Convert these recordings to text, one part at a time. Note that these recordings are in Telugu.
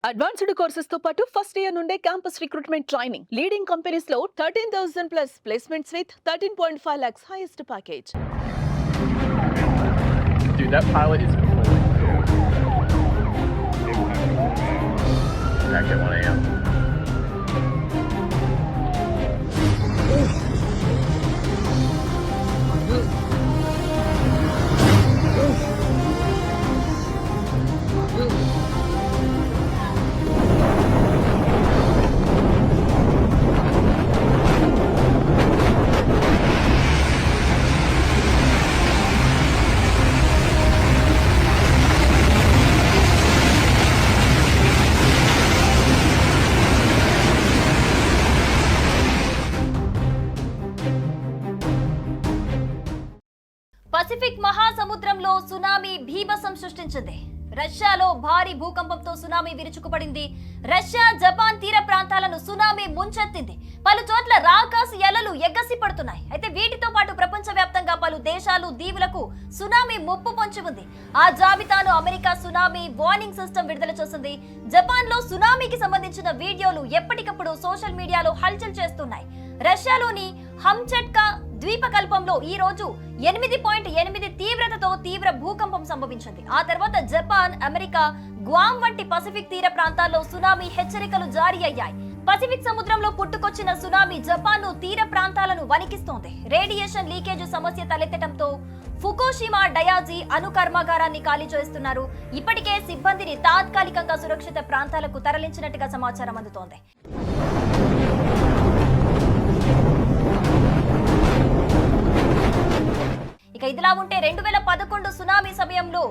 అడ్వాన్స్డ్ కోర్సెస్ తో పాటు ఫస్ట్ ఇయర్ నుండే campus recruitment training leading companies లో 13,000 plus placements with 13.5 lakhs highest package. Dude, that pilot is pulling. Back at 1 a.m. Pacific మహాసముద్రంలో సునామీ భీభత్సం సృష్టించింది. రష్యాలో భారీ భూకంపంతో సునామీ విరుచుకుపడింది. రష్యా, జపాన్ తీర ప్రాంతాలను సునామీ ముంచెత్తింది. పలు చోట్ల రాకాసి అలలు ఎగసి పడుతున్నాయి. అయితే వీటితో పాటు ప్రపంచవ్యాప్తంగా పలు దేశాలు, దీవులకు సునామీ ముప్పు పొంచి ఉంది. ఆ జాబితాను అమెరికా సునామీ వార్నింగ్ సిస్టమ్ విడుదల చేసింది. జపాన్ లో సునామీకి సంబంధించిన వీడియోలు ఎప్పటికప్పుడు సోషల్ మీడియాలో హల్చల్ చేస్తున్నాయి. రష్యాలోని హమ్చట్కా ద్వీపకల్పంలో ఈ రోజు 8.8 తీవ్రతతో తీవ్ర భూకంపం సంభవించింది. ఆ తర్వాత జపాన్, అమెరికా, గ్వామ్ వంటి పసిఫిక్ తీర ప్రాంతాల్లో సునామీ హెచ్చరికలు జారీ అయ్యాయి. పసిఫిక్ సముద్రంలో పుట్టుకొచ్చిన సునామీ జపాన్ తీర ప్రాంతాలను వణికిస్తోంది. రేడియేషన్ లీకేజ్ సమస్య తలెత్తడంతో ఫుకుషిమా డయాజీ అణు కర్మాగారాన్ని ఖాళీ చేస్తున్నారు. ఇప్పటికే సిబ్బందిని తాత్కాలికంగా సురక్షిత ప్రాంతాలకు తరలించినట్టుగా సమాచారం అందుతోంది. ఇక ఇదిలా ఉంటే 2011 సునామీ సమయంలో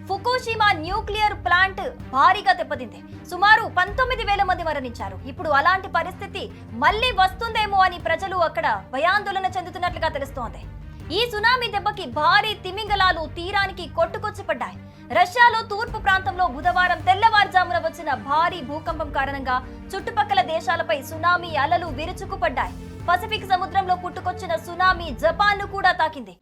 ఫుకుషిమా న్యూక్లియర్ ప్లాంట్ భారీగా దెబ్బతింది. సుమారు 19,000 మంది మరణించారు. ఇప్పుడు అలాంటి పరిస్థితి మళ్లీ వస్తుందేమో అని ప్రజలు అక్కడ భయాందోళన చెందుతున్నట్లుగా తెలుస్తోంది. ఈ సునామీ దెబ్బకి భారీ తిమింగలాలు తీరానికి కొట్టుకొచ్చి పడ్డాయి. రష్యాలో తూర్పు ప్రాంతంలో బుధవారం తెల్లవారుజామున వచ్చిన భారీ భూకంపం కారణంగా చుట్టుపక్కల దేశాలపై సునామీ అలలు విరుచుకుపడ్డాయి. పసిఫిక్ సముద్రంలో పుట్టుకొచ్చిన సునామీ జపాన్ ను కూడా తాకింది.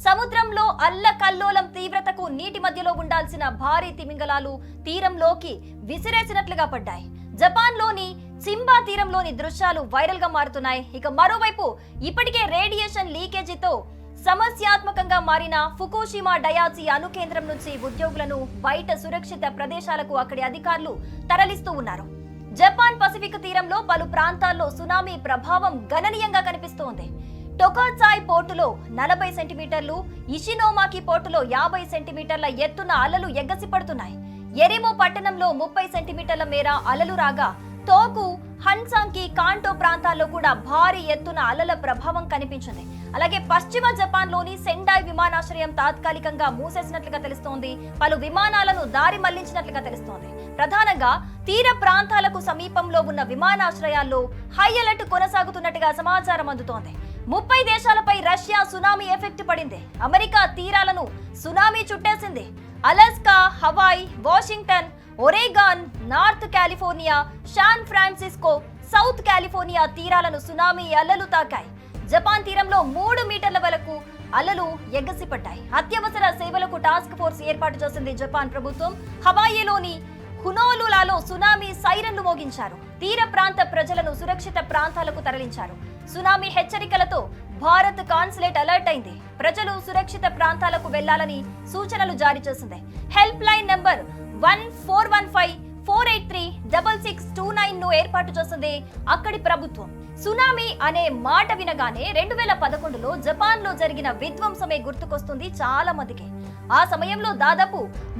సముద్రంలో అల్లకల్లోలం తీవ్రతకు నీటి మధ్యలో ఉండాల్సిన భారీ తిమింగలాలు తీరంలోకి విసిరేసినట్లుగా పడ్డాయి. జపాన్ లోని చింబా తీరంలోని దృశ్యాలు వైరల్ గా మారుతున్నాయి. ఇక మరోవైపు ఇప్పటికే రేడియేషన్ లీకేజీతో సమస్యాత్మకంగా మారిన ఫుకుషిమా డయాజీ అణు కేంద్రం నుంచి ఉద్యోగులను బయట సురక్షిత ప్రదేశాలకు అక్కడి అధికారులు తరలిస్తూ ఉన్నారు. జపాన్ పసిఫిక్ తీరంలో పలు ప్రాంతాల్లో సునామీ ప్రభావం గణనీయంగా కనిపిస్తోంది. టొకాచాయ్ పోర్టులో 40 సెంటీమీటర్లు, ఇషినోమాకి పోర్టులో 50 సెంటీమీటర్ల ఎత్తున అలలు ఎగసిపడుతున్నాయి. ఎరిమో పట్టణంలో 30 సెంటీమీటర్ల మేర అలలు రాగా తోకు, హన్సాంకి, కాంటో ప్రాంతాల్లో కూడా భారీ ఎత్తున అలల ప్రభావం కనిపించింది. అలాగే పశ్చిమ జపాన్ లోని సెండాయ్ విమానాశ్రయం తాత్కాలికంగా మూసేసినట్లుగా తెలుస్తోంది. పలు విమానాలను దారి మళ్లించినట్లుగా తెలుస్తోంది. ప్రధానంగా తీర ప్రాంతాలకు సమీపంలో ఉన్న విమానాశ్రయాల్లో హై అలర్ట్ కొనసాగుతున్నట్టుగా సమాచారం అందుతోంది. 30 దేశాలపై రష్యా సునామీ ఎఫెక్ట్ పడింది. అమెరికా తీరాలను సునామీ చుట్టేసింది. Alaska, Hawaii, Washington, Oregon, North California, San Francisco, South California తీరాలను సునామీ అలలు తాకాయి. జపాన్ తీరంలో 3 మీటర్ల వరకు అలలు ఎగసిపడ్డాయి. అత్యవసర సేవలకు టాస్క్ ఫోర్స్ ఏర్పాటు చేసింది జపాన్ ప్రభుత్వం. హవాయిలోని హునోలులాలో సునామీ సైరన్లు మోగించారు. తీర ప్రాంత ప్రజలను సురక్షిత ప్రాంతాలకు తరలించారు. సునామీ హెచ్చరికలతో భారత్ కాన్సులేట్ అలర్ట్ అయింది. ప్రజలు సురక్షిత ప్రాంతాలకు వెళ్లాలని సూచనలు జారీ చేసింది. హెల్ప్ లైన్ నంబర్ 1415-483-6629 ను ఏర్పాటు చేసింది అక్కడి ప్రభుత్వం. సునామీ అనే మాట వినగానే 2011లో జపాన్ లో జరిగిన విధ్వంసమే గుర్తుకొస్తుంది చాలా మందికి. ఆ సమయంలో దాదాపు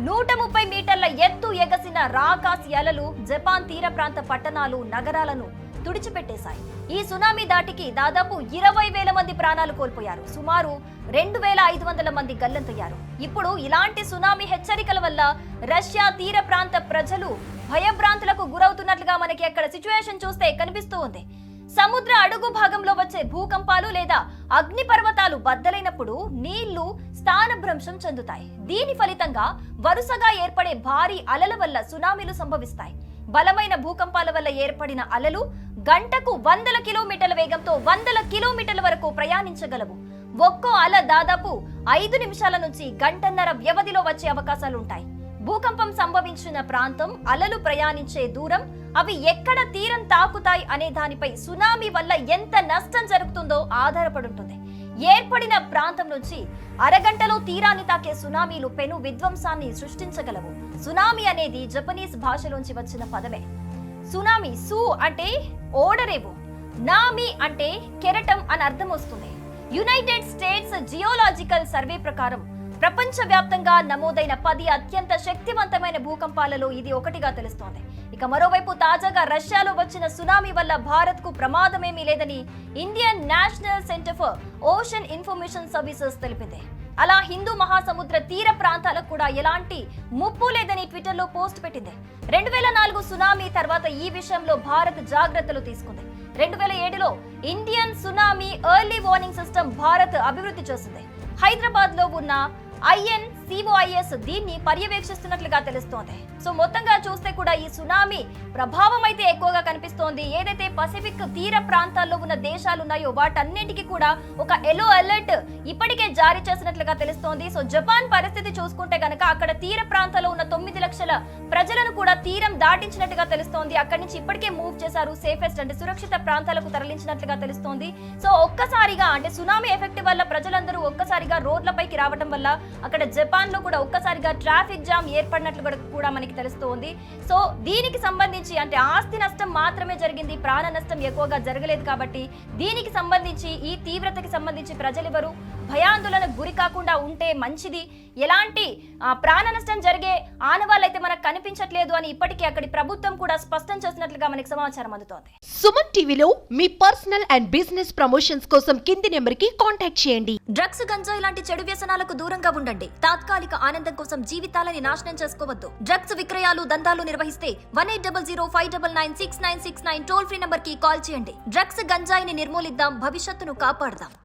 130 మీటర్ల ఎత్తు ఎగసిన రాకాసి అలలు జపాన్ తీర ప్రాంత పట్టణాలు, నగరాలను తుడిచిపెట్టేశాయి. ఈ సునామీ దాటికి దాదాపు 20,000 మంది ప్రాణాలు కోల్పోయారు. సుమారు 2,500 మంది గల్లంతయ్యారు. ఇప్పుడు ఇలాంటి సునామీ హెచ్చరికల వల్ల రష్యా తీర ప్రాంత ప్రజలు భయభ్రాంతులకు గురవుతున్నట్లుగా మనకి అక్కడ సిచ్యువేషన్ చూస్తే కనిపిస్తూ ఉంది. సముద్ర అడుగు భాగంలో వచ్చే భూకంపాలు లేదా అగ్నిపర్వతాలు బద్దలైనప్పుడు నీళ్లు స్థానభ్రంశం చెందుతాయి. దీని ఫలితంగా వరుసగా ఏర్పడే భారీ అలల వల్ల సునామీలు సంభవిస్తాయి. బలమైన భూకంపాల వల్ల ఏర్పడిన అలలు గంటకు 100 కిలోమీటర్ల వేగంతో 100 కిలోమీటర్ల వరకు ప్రయాణించగలవు. ఒక్కో అల దాదాపు 5 నిమిషాల నుంచి గంటన్నర వ్యవధిలో వచ్చే అవకాశాలుంటాయి. భూకంపం సంభవించిన ప్రాంతం, అలలు ప్రయాణించే దూరం, అవి ఎక్కడ తీరం తాకుతాయి అనే దానిపై సునామీ వల్ల ఎంత నష్టం జరుగుతుందో ఆధారపడి ఉంటుంది. ఏర్పడిన ప్రాంతం నుంచి అరగంటలో తీరాన్ని తాకే సునామీలు పెను విధ్వంసాన్ని సృష్టించగలవు. సునామీ అనేది జపనీస్ భాషలోంచి వచ్చిన పదమే. సునామీ సు అంటే ఓడరేవు, నామి అంటే కెరటం అని అర్థం వస్తుంది. యునైటెడ్ స్టేట్స్ జియోలాజికల్ సర్వే ప్రకారం ప్రపంచవ్యాప్తంగా నమోదైన 10 అత్యంత శక్తివంతమైన భూకంపాలలో ఇది ఒకటిగా తెలుస్తోంది. ఇక మరోవైపు తాజాగా రష్యాలో వచ్చిన సునామీ వల్ల భారత్ కు ప్రమాదమేమీ లేదని Indian national centre for ocean information services తెలిపింది. అలా హిందూ మహాసముద్ర తీర ప్రాంతాలకు కూడా ఎలాంటి ముప్పు లేదని ట్విట్టర్లో పోస్ట్ పెట్టింది. 2004 సునామీ తర్వాత ఈ విషయంలో భారత్ జాగ్రత్తలు తీసుకుంది. 2007లో Indian tsunami early warning system Bharat అభివృద్ధి చేసింది. హైదరాబాద్ లో ఉన్న INCOIS దీన్ని పర్యవేక్షిస్తున్నట్లుగా తెలుస్తోంది. సో మొత్తంగా చూస్తే కూడా ఈ సునామీ ప్రభావం అయితే ఎక్కువగా కనిపిస్తోంది. ఏదైతే పసిఫిక్ తీర ప్రాంతాల్లో ఉన్న దేశాలు ఉన్నాయో వాటన్నిటికీ కూడా ఒక ఎల్లో అలర్ట్ ఇప్పటికే జారీ చేసినట్లుగా తెలుస్తోంది. సో జపాన్ పరిస్థితి చూసుకుంటే గనక అక్కడ తీర ప్రాంతాల్లో ఉన్న 9 లక్షల ప్రజలను కూడా తీరం దాటించినట్టుగా తెలుస్తోంది. అక్కడి నుంచి ఇప్పటికే మూవ్ చేశారు, సేఫెస్ట్ అంటే సురక్షిత ప్రాంతాలకు తరలించినట్లుగా తెలుస్తోంది. సో ఒక్కసారిగా అంటే సునామీ ఎఫెక్ట్ వల్ల ప్రజలందరూ ఒక్కసారిగా రోడ్లపైకి రావడం వల్ల అక్కడ జపాన్ లో కూడా ఒక్కసారిగా ట్రాఫిక్ జామ్ ఏర్పడినట్లు కూడా మనకి తెలుస్తోంది. సో దీనికి సంబంధించి అంటే ఆస్తి నష్టం మాత్రమే జరిగింది, ప్రాణ నష్టం ఎక్కువగా జరగలేదు. కాబట్టి దీనికి సంబంధించి ఈ తీవ్రతకి సంబంధించి ప్రజలెవరు భయాందోళనకు గురి కాకుండా ఉంటే మంచిది. ఎలాంటి ప్రాణ నష్టం జరిగే ఆనవాళ్ళైతే మనకు కనిపించట్లేదు అని ఇప్పటికీ అక్కడి ప్రభుత్వం కూడా స్పష్టం చేసినట్లుగా మనకి సమాచారం అందుతోంది. సుమన్ టీవీలో మీ పర్సనల్ అండ్ బిజినెస్ ప్రమోషన్స్ కోసం కింది నెంబర్ కి కాంటాక్ట్ చేయండి. డ్రగ్స్, గంజాయి లాంటి చెడు వ్యసనాలకు దూరంగా ఉండండి. తాత్కాలిక ఆనందం కోసం జీవితాలని నాశనం చేసుకోవద్దు. డ్రగ్స్ విక్రయాలు, దందాలు నిర్వహిస్తే 1800-599-6969 టోల్ ఫ్రీ నంబర్ కి కాల్ చేయండి. డ్రగ్స్, గంజాయిని నిర్మూలిద్దాం, భవిష్యత్తును కాపాడదాం.